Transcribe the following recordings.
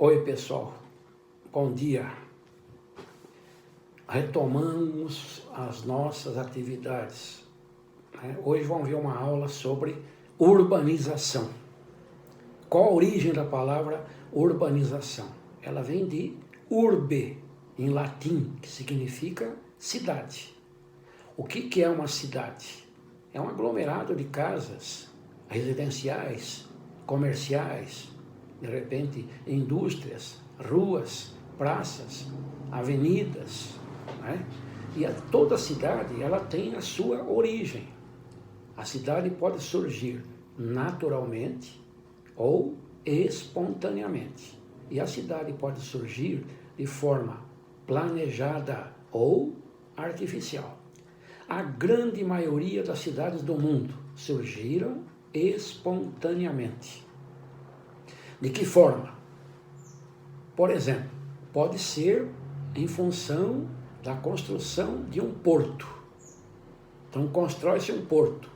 Oi pessoal, bom dia. Retomamos as nossas atividades. Hoje vamos ver uma aula sobre urbanização. Qual a origem da palavra urbanização? Ela vem de urbe, em latim, que significa cidade. O que é uma cidade? É um aglomerado de casas residenciais, comerciais, de repente indústrias, ruas, praças, avenidas, né? E toda cidade ela tem a sua origem. A cidade pode surgir naturalmente ou espontaneamente. E a cidade pode surgir de forma planejada ou artificial. A grande maioria das cidades do mundo surgiram espontaneamente. De que forma? Por exemplo, pode ser em função da construção de um porto. Então, constrói-se um porto.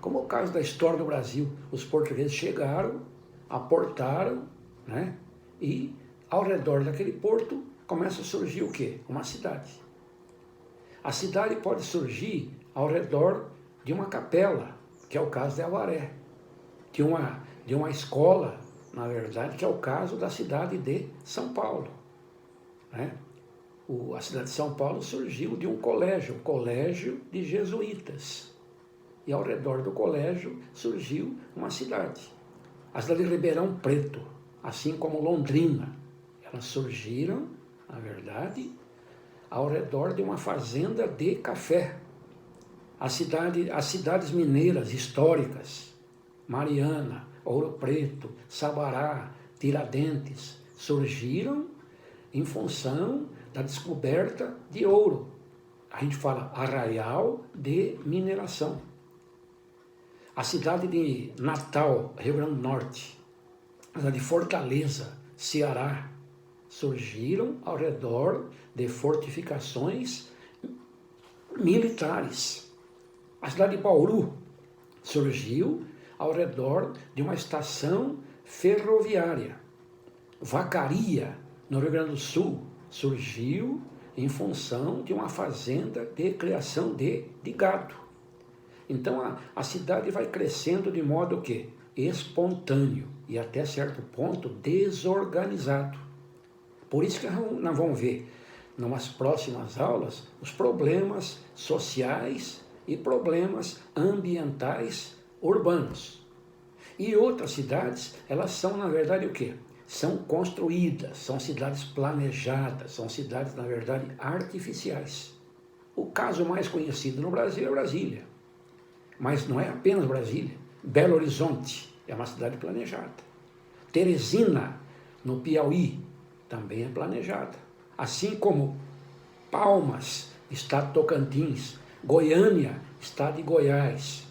Como o caso da história do Brasil, os portugueses chegaram, aportaram, né? E ao redor daquele porto começa a surgir o quê? Uma cidade. A cidade pode surgir ao redor de uma capela, que é o caso de Avaré, de uma escola, na verdade, que é o caso da cidade de São Paulo, né? A cidade de São Paulo surgiu de um colégio de jesuítas. E ao redor do colégio surgiu uma cidade. A cidade de Ribeirão Preto, assim como Londrina, elas surgiram, na verdade, ao redor de uma fazenda de café. As cidades mineiras históricas, Mariana, Ouro Preto, Sabará, Tiradentes, surgiram em função da descoberta de ouro. A gente fala arraial de mineração. A cidade de Natal, Rio Grande do Norte, a cidade de Fortaleza, Ceará, surgiram ao redor de fortificações militares. A cidade de Bauru surgiu ao redor de uma estação ferroviária. Vacaria, no Rio Grande do Sul, surgiu em função de uma fazenda de criação de gado. Então a cidade vai crescendo de modo que espontâneo e até certo ponto desorganizado. Por isso que nós vamos ver, nas próximas aulas, os problemas sociais e problemas ambientais urbanos. E outras cidades, elas são, na verdade, o quê? São construídas, são cidades planejadas, são cidades, na verdade, artificiais. O caso mais conhecido no Brasil é Brasília. Mas não é apenas Brasília. Belo Horizonte é uma cidade planejada. Teresina, no Piauí, também é planejada. Assim como Palmas, estado de Tocantins, Goiânia, estado de Goiás,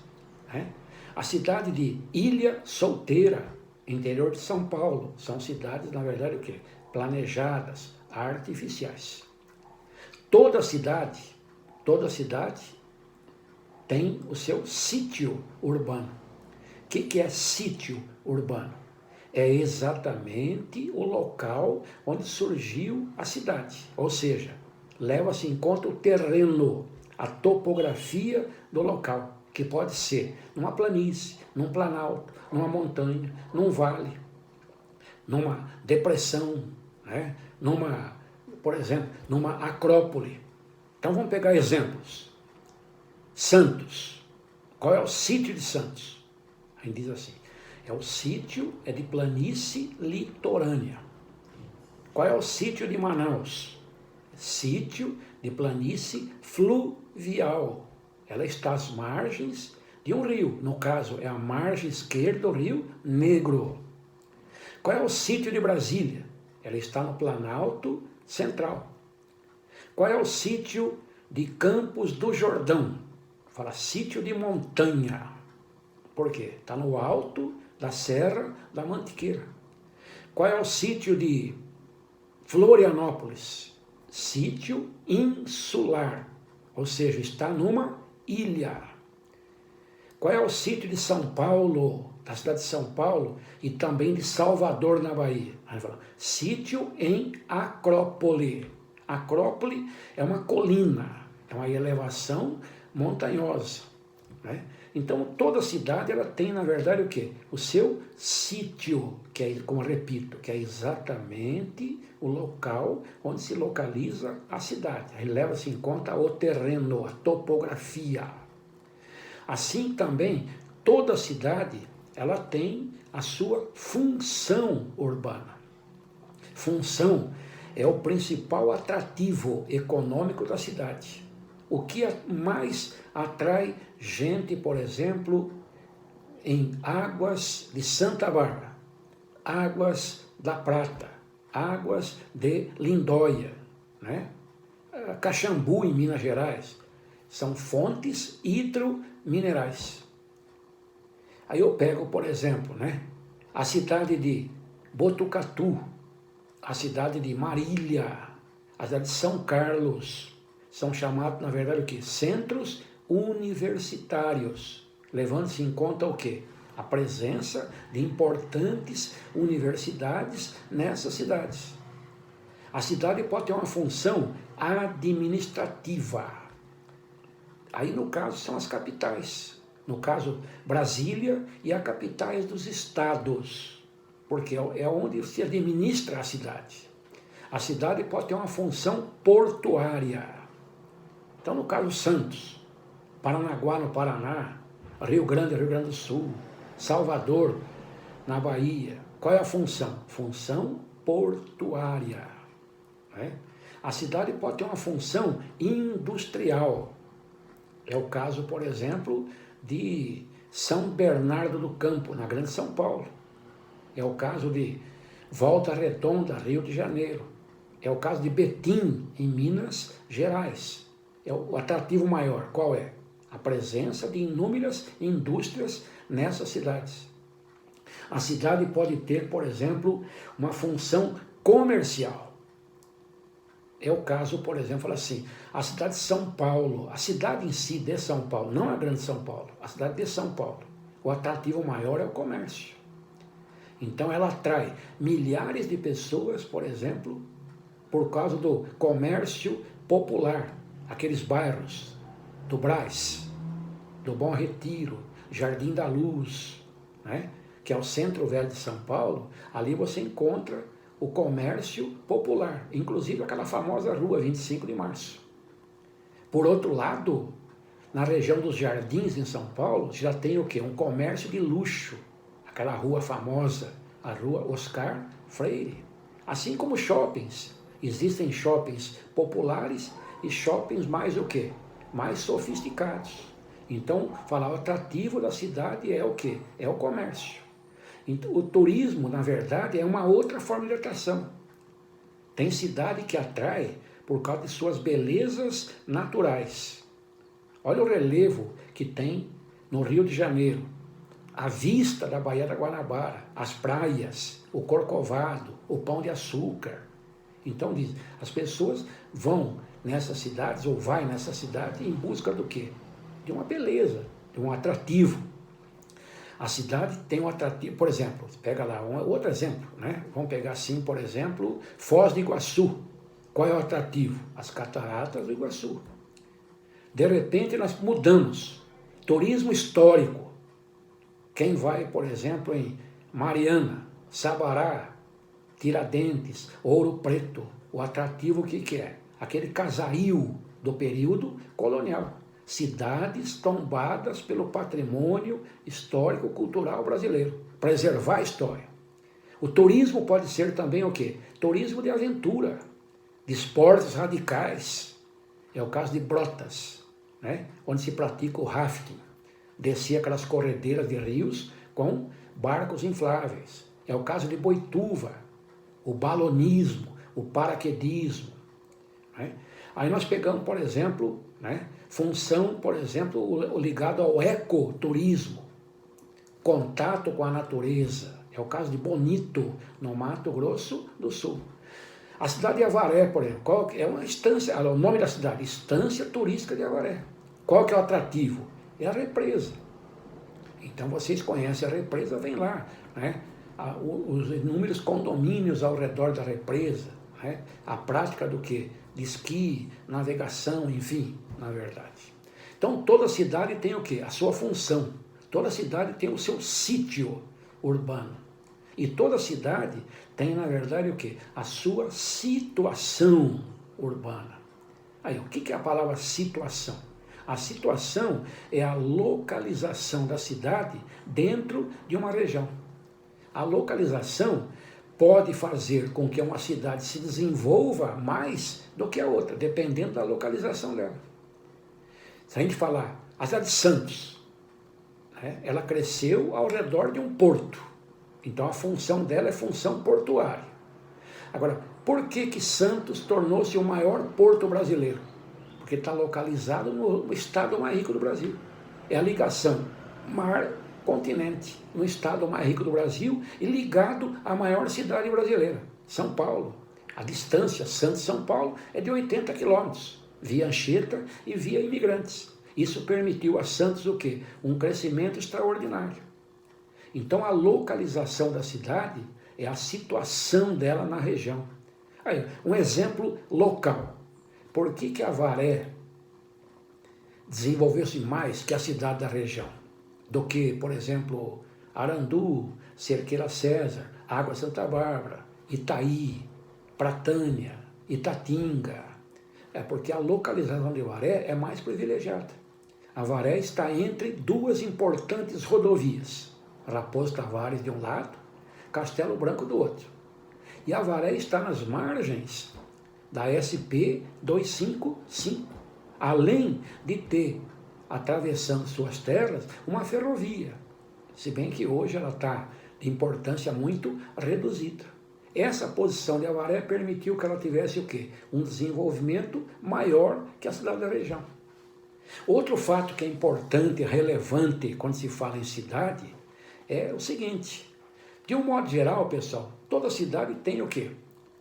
né? A cidade de Ilha Solteira, interior de São Paulo, são cidades, na verdade, o quê? Planejadas, artificiais. Toda cidade tem o seu sítio urbano. O que é sítio urbano? É exatamente o local onde surgiu a cidade. Ou seja, leva-se em conta o terreno, a topografia do local, que pode ser numa planície, num planalto, numa montanha, num vale, numa depressão, né? Por exemplo, numa acrópole. Então vamos pegar exemplos. Santos. Qual é o sítio de Santos? A gente diz assim, o sítio é de planície litorânea. Qual é o sítio de Manaus? Sítio de planície fluvial. Ela está às margens de um rio, no caso é a margem esquerda do Rio Negro. Qual é o sítio de Brasília? Ela está no Planalto Central. Qual é o sítio de Campos do Jordão? Fala sítio de montanha. Por quê? Está no alto da Serra da Mantiqueira. Qual é o sítio de Florianópolis? Sítio insular, ou seja, está numa ilha. Qual é o sítio de São Paulo? da cidade de São Paulo e também de Salvador, na Bahia. Aí fala, sítio em Acrópole. Acrópole é uma colina, é uma elevação montanhosa, né? Então, toda cidade ela tem, na verdade, o quê? O seu sítio, que é, como eu repito, que é exatamente o local onde se localiza a cidade. Aí leva-se em conta o terreno, a topografia. Assim também, toda cidade ela tem a sua função urbana. Função é o principal atrativo econômico da cidade. O que mais atrai gente, por exemplo, em Águas de Santa Bárbara, Águas da Prata, Águas de Lindóia, né? Caxambu, em Minas Gerais, são fontes hidrominerais. Aí eu pego, por exemplo, né, a cidade de Botucatu, a cidade de Marília, a cidade de São Carlos, são chamados, na verdade, o quê? Centros universitários, levando-se em conta o quê? A presença de importantes universidades nessas cidades. A cidade pode ter uma função administrativa. Aí, no caso, são as capitais. No caso, Brasília e as capitais dos estados, porque é onde se administra a cidade. A cidade pode ter uma função portuária. Então, no caso, Santos, Paranaguá, no Paraná, Rio Grande do Sul, Salvador, na Bahia. Qual é a função? Função portuária, né? A cidade pode ter uma função industrial. É o caso, por exemplo, de São Bernardo do Campo, na Grande São Paulo. É o caso de Volta Redonda, Rio de Janeiro. É o caso de Betim, em Minas Gerais. É o atrativo maior. Qual é? A presença de inúmeras indústrias nessas cidades. A cidade pode ter, por exemplo, uma função comercial. É o caso, por exemplo, assim, a cidade de São Paulo, a cidade em si de São Paulo, não a grande São Paulo, a cidade de São Paulo, o atrativo maior é o comércio. Então ela atrai milhares de pessoas, por exemplo, por causa do comércio popular, aqueles bairros do Brás, do Bom Retiro, Jardim da Luz, né? Que é o centro velho de São Paulo. Ali você encontra o comércio popular, inclusive aquela famosa rua 25 de Março. Por outro lado, na região dos Jardins, em São Paulo, já tem o quê? Um comércio de luxo, aquela rua famosa, a rua Oscar Freire. Assim como shoppings, existem shoppings populares e shoppings mais o quê? Mais sofisticados. Então, falar o atrativo da cidade é o quê? É o comércio. Então, o turismo, na verdade, é uma outra forma de atração. Tem cidade que atrai por causa de suas belezas naturais. Olha o relevo que tem no Rio de Janeiro. A vista da Baía da Guanabara, as praias, o Corcovado, o Pão de Açúcar. Então, as pessoas vão nessas cidades, ou vai nessa cidade, em busca do quê? De uma beleza, de um atrativo. A cidade tem um atrativo, por exemplo, pega lá outro exemplo, né? Vamos pegar assim, por exemplo, Foz do Iguaçu. Qual é o atrativo? As cataratas do Iguaçu. De repente nós mudamos. Turismo histórico. Quem vai, por exemplo, em Mariana, Sabará, Tiradentes, Ouro Preto, o atrativo o que é? Aquele casario do período colonial. Cidades tombadas pelo patrimônio histórico-cultural brasileiro. Preservar a história. O turismo pode ser também o quê? Turismo de aventura, de esportes radicais. É o caso de Brotas, né? Onde se pratica o rafting. Descer aquelas corredeiras de rios com barcos infláveis. É o caso de Boituva, o balonismo, o paraquedismo, né? Aí nós pegamos, por exemplo, né, função, por exemplo, ligado ao ecoturismo, contato com a natureza. É o caso de Bonito, no Mato Grosso do Sul. A cidade de Avaré, por exemplo, qual é uma estância, o nome da cidade, Estância Turística de Avaré. Qual que é o atrativo? É a represa. Então vocês conhecem a represa, vem lá, né? Os inúmeros condomínios ao redor da represa, né? A prática do quê? De esqui, navegação, enfim, na verdade. Então toda cidade tem o quê? A sua função. Toda cidade tem o seu sítio urbano. E toda cidade tem, na verdade, o quê? A sua situação urbana. Aí, o que é a palavra situação? A situação é a localização da cidade dentro de uma região. A localização pode fazer com que uma cidade se desenvolva mais do que a outra, dependendo da localização dela. Se a gente falar, a cidade de Santos, né, ela cresceu ao redor de um porto. Então a função dela é função portuária. Agora, por que Santos tornou-se o maior porto brasileiro? Porque está localizado no estado mais rico do Brasil. É a ligação mar-continente, no estado mais rico do Brasil e ligado à maior cidade brasileira, São Paulo. A distância Santos-São Paulo é de 80 quilômetros, via Anchieta e via imigrantes. Isso permitiu a Santos o quê? Um crescimento extraordinário. Então a localização da cidade é a situação dela na região. Aí, um exemplo local. Por que Avaré desenvolveu-se mais que a cidade da região? Do que, por exemplo, Arandu, Cerqueira César, Água Santa Bárbara, Itaí, Pratânia, Itatinga. É porque a localização de Avaré é mais privilegiada. Avaré está entre duas importantes rodovias. Raposo Tavares de um lado, Castelo Branco do outro. E Avaré está nas margens da SP 255, além de ter, atravessando suas terras, uma ferrovia, se bem que hoje ela está de importância muito reduzida. Essa posição de Avaré permitiu que ela tivesse o quê? Um desenvolvimento maior que a cidade da região. Outro fato que é importante e relevante quando se fala em cidade é o seguinte: de um modo geral, pessoal, toda cidade tem o quê?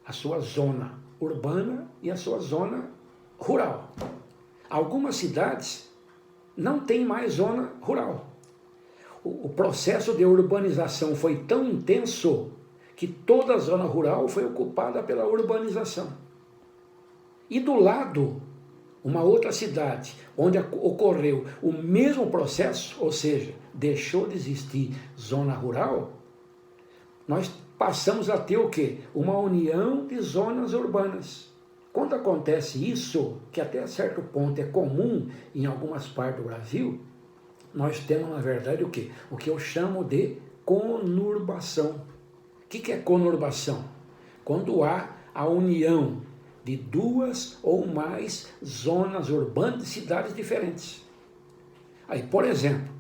A sua zona urbana e a sua zona rural. Algumas cidades não têm mais zona rural. O processo de urbanização foi tão intenso que toda a zona rural foi ocupada pela urbanização. E do lado, uma outra cidade, onde ocorreu o mesmo processo, ou seja, deixou de existir zona rural, nós passamos a ter o quê? Uma união de zonas urbanas. Quando acontece isso, que até certo ponto é comum em algumas partes do Brasil, nós temos, na verdade, o quê? O que eu chamo de conurbação. O que é conurbação? Quando há a união de duas ou mais zonas urbanas de cidades diferentes. Aí, por exemplo,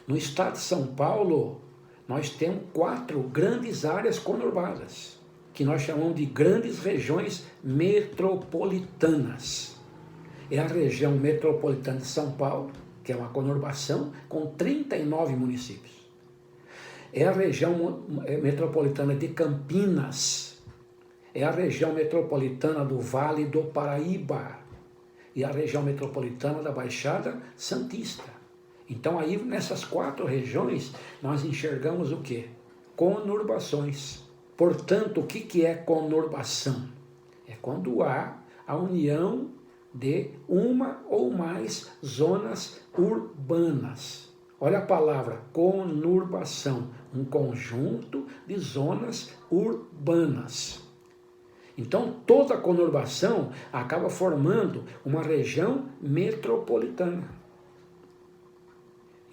no estado de São Paulo, nós temos 4 grandes áreas conurbadas, que nós chamamos de grandes regiões metropolitanas. É a região metropolitana de São Paulo, que é uma conurbação com 39 municípios. É a região metropolitana de Campinas, é a região metropolitana do Vale do Paraíba e a região metropolitana da Baixada Santista. Então aí nessas 4 regiões nós enxergamos o quê? Conurbações. Portanto, o que é conurbação? É quando há a união de uma ou mais zonas urbanas. Olha a palavra conurbação, um conjunto de zonas urbanas. Então, toda conurbação acaba formando uma região metropolitana.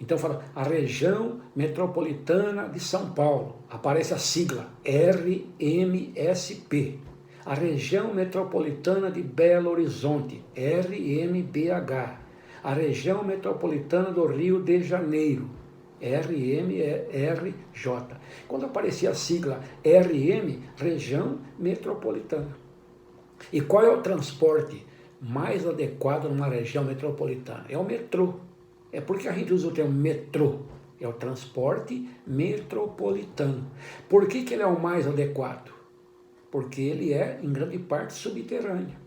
Então, fala, a região metropolitana de São Paulo, aparece a sigla RMSP. A região metropolitana de Belo Horizonte, RMBH. A região metropolitana do Rio de Janeiro, RMRJ. Quando aparecia a sigla RM, região metropolitana. E qual é o transporte mais adequado numa região metropolitana? É o metrô. É porque a gente usa o termo metrô. É o transporte metropolitano. Por que ele é o mais adequado? Porque ele é, em grande parte, subterrâneo.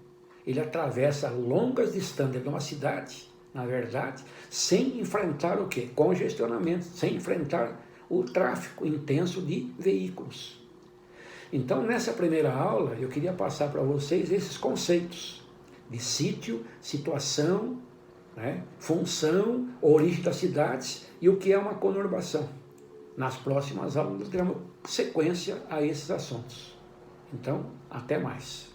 Ele atravessa longas distâncias de uma cidade na verdade, sem enfrentar o quê? Congestionamento, sem enfrentar o tráfego intenso de veículos. Então, nessa primeira aula, eu queria passar para vocês esses conceitos de sítio, situação, né, função, origem das cidades e o que é uma conurbação. Nas próximas aulas, teremos sequência a esses assuntos. Então, até mais.